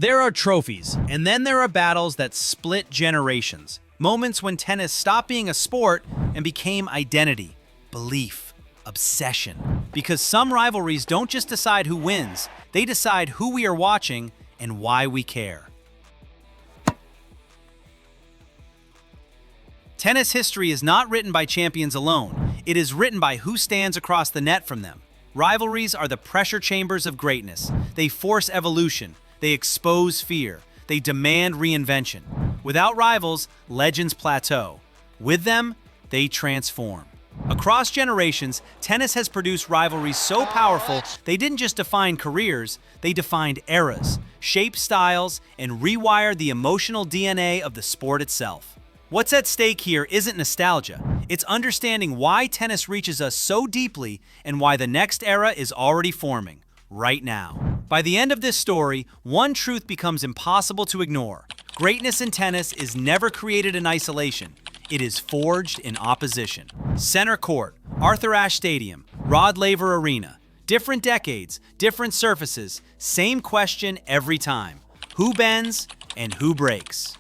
There are trophies, and then there are battles that split generations. Moments when tennis stopped being a sport and became identity, belief, obsession. Because some rivalries don't just decide who wins, they decide who we are watching and why we care. Tennis history is not written by champions alone. It is written by who stands across the net from them. Rivalries are the pressure chambers of greatness. They force evolution. They expose fear. They demand reinvention. Without rivals, legends plateau. With them, they transform. Across generations, tennis has produced rivalries so powerful they didn't just define careers, they defined eras, shaped styles, and rewired the emotional DNA of the sport itself. What's at stake here isn't nostalgia. It's understanding why tennis reaches us so deeply and why the next era is already forming, right now. By the end of this story, one truth becomes impossible to ignore. Greatness in tennis is never created in isolation. It is forged in opposition. Center court, Arthur Ashe Stadium, Rod Laver Arena. Different decades, different surfaces, same question every time. Who bends and who breaks?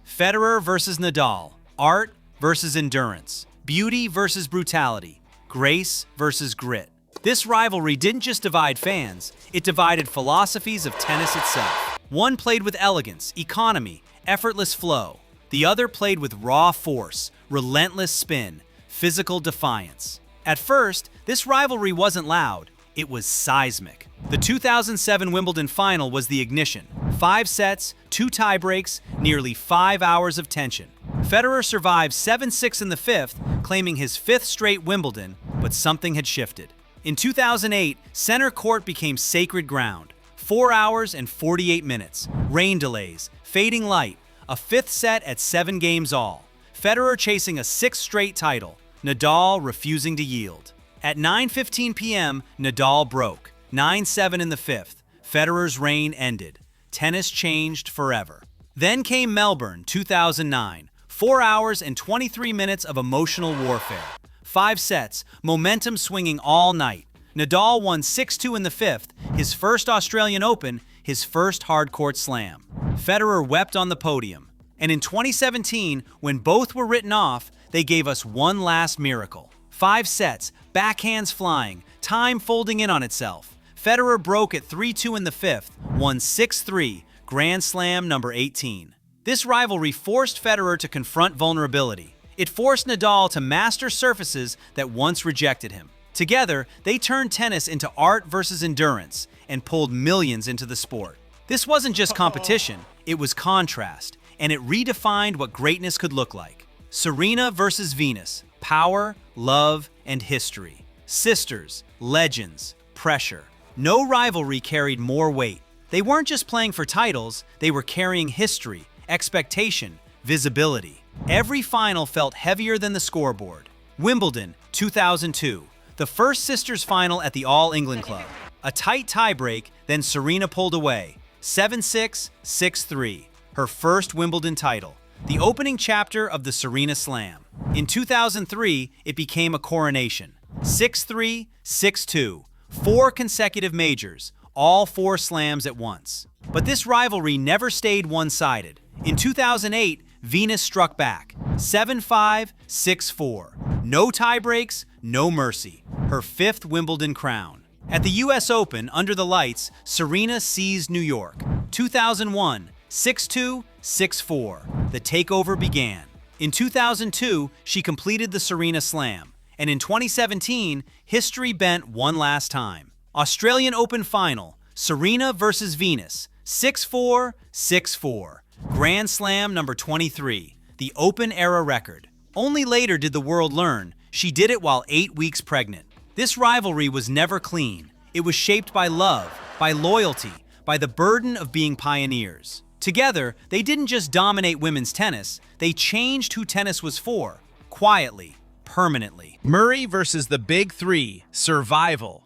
Federer versus Nadal, art versus endurance, beauty versus brutality, grace versus grit. This rivalry didn't just divide fans, it divided philosophies of tennis itself. One played with elegance, economy, effortless flow. The other played with raw force, relentless spin, physical defiance. At first, this rivalry wasn't loud, it was seismic. The 2007 Wimbledon final was the ignition. 5 sets, 2 tiebreaks, nearly 5 hours of tension. Federer survived 7-6 in the 5th, claiming his 5th straight Wimbledon, but something had shifted. In 2008, center court became sacred ground. 4 hours and 48 minutes, rain delays, fading light, a 5th set at 7 games all. Federer chasing a 6th straight title, Nadal refusing to yield. At 9:15 p.m., Nadal broke. 9-7 in the 5th. Federer's reign ended. Tennis changed forever. Then came Melbourne, 2009. 4 hours and 23 minutes of emotional warfare. 5 sets, momentum swinging all night. Nadal won 6-2 in the 5th, his first Australian Open, his first hard-court slam. Federer wept on the podium. And in 2017, when both were written off, they gave us one last miracle. 5 sets, backhands flying, time folding in on itself. Federer broke at 3-2 in the 5th, won 6-3, Grand Slam number 18. This rivalry forced Federer to confront vulnerability. It forced Nadal to master surfaces that once rejected him. Together, they turned tennis into art versus endurance and pulled millions into the sport. This wasn't just competition, it was contrast, and it redefined what greatness could look like. Serena versus Venus, power, love, and history. Sisters, legends, pressure. No rivalry carried more weight. They weren't just playing for titles, they were carrying history, expectation, visibility. Every final felt heavier than the scoreboard. Wimbledon, 2002. The first sisters final at the All England Club. A tight tiebreak, then Serena pulled away. 7-6, 6-3. Her first Wimbledon title. The opening chapter of the Serena Slam. In 2003, it became a coronation. 6-3, 6-2. 4 consecutive majors, all 4 slams at once. But this rivalry never stayed one-sided. In 2008, Venus struck back. 7-5, 6-4. No tiebreaks, no mercy. Her 5th Wimbledon crown. At the US Open, under the lights, Serena seized New York. 2001, 6-2, 6-4. The takeover began. In 2002, she completed the Serena Slam. And in 2017, history bent one last time. Australian Open Final, Serena versus Venus, 6-4, 6-4. Grand Slam number 23, the Open era record. Only later did the world learn she did it while 8 weeks pregnant. This rivalry was never clean. It was shaped by love, by loyalty, by the burden of being pioneers. Together, they didn't just dominate women's tennis, they changed who tennis was for, quietly, permanently. Murray versus the Big Three, survival.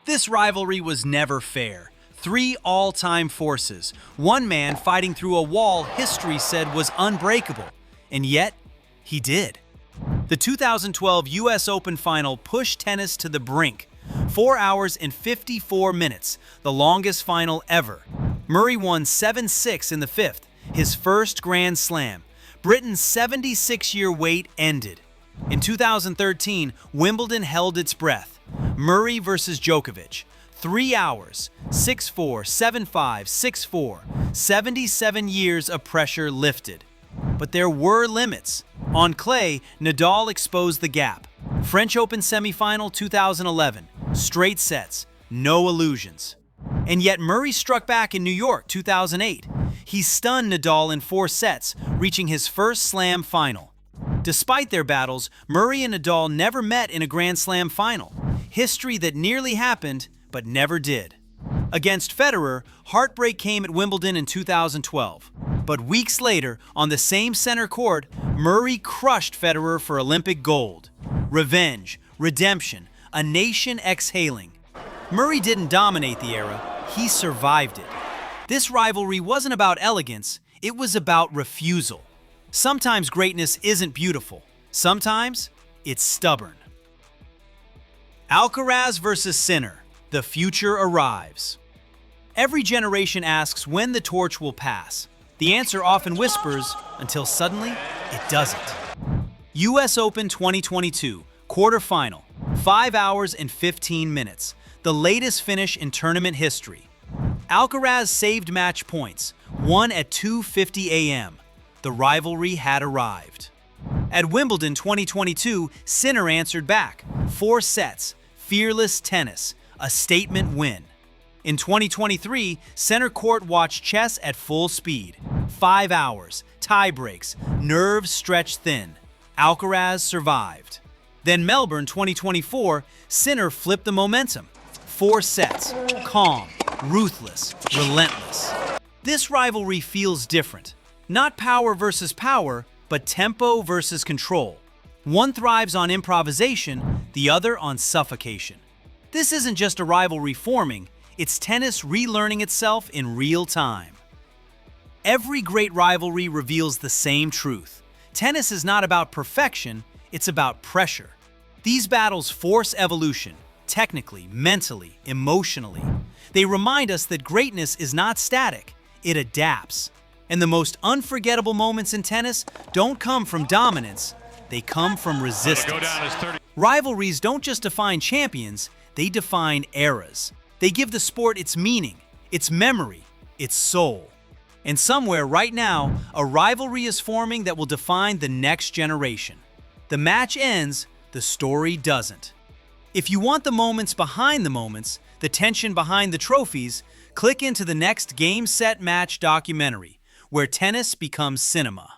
This rivalry was never fair. 3 all-time forces, one man fighting through a wall history said was unbreakable, and yet, he did. The 2012 US Open final pushed tennis to the brink. 4 hours and 54 minutes, the longest final ever. Murray won 7-6 in the fifth, his first Grand Slam. Britain's 76-year wait ended. In 2013, Wimbledon held its breath. Murray versus Djokovic. 3 hours, 6-4, 7-5, 6-4. 77 years of pressure lifted. But there were limits. On clay, Nadal exposed the gap. French Open semifinal 2011. Straight sets, no illusions. And yet Murray struck back in New York 2008. He stunned Nadal in 4 sets, reaching his first Slam final. Despite their battles, Murray and Nadal never met in a Grand Slam final. History that nearly happened, but never did. Against Federer, heartbreak came at Wimbledon in 2012. But weeks later, on the same center court, Murray crushed Federer for Olympic gold. Revenge, redemption, a nation exhaling. Murray didn't dominate the era, he survived it. This rivalry wasn't about elegance, it was about refusal. Sometimes greatness isn't beautiful. Sometimes it's stubborn. Alcaraz versus Sinner. The future arrives. Every generation asks when the torch will pass. The answer often whispers until suddenly it doesn't. US Open 2022, quarterfinal, 5 hours and 15 minutes, the latest finish in tournament history. Alcaraz saved match points, won at 2:50 a.m. The rivalry had arrived. At Wimbledon 2022, Sinner answered back. 4 sets, fearless tennis, a statement win. In 2023, center court watched chess at full speed. 5 hours, tie breaks, nerves stretched thin. Alcaraz survived. Then Melbourne 2024, Sinner flipped the momentum. 4 sets, calm, ruthless, relentless. This rivalry feels different. Not power versus power, but tempo versus control. One thrives on improvisation, the other on suffocation. This isn't just a rivalry forming, it's tennis relearning itself in real time. Every great rivalry reveals the same truth. Tennis is not about perfection, it's about pressure. These battles force evolution, technically, mentally, emotionally. They remind us that greatness is not static, it adapts. And the most unforgettable moments in tennis don't come from dominance, they come from resistance. Rivalries don't just define champions, they define eras. They give the sport its meaning, its memory, its soul. And somewhere right now, a rivalry is forming that will define the next generation. The match ends, the story doesn't. If you want the moments behind the moments, the tension behind the trophies, click into the next Game Set Match documentary, where tennis becomes cinema.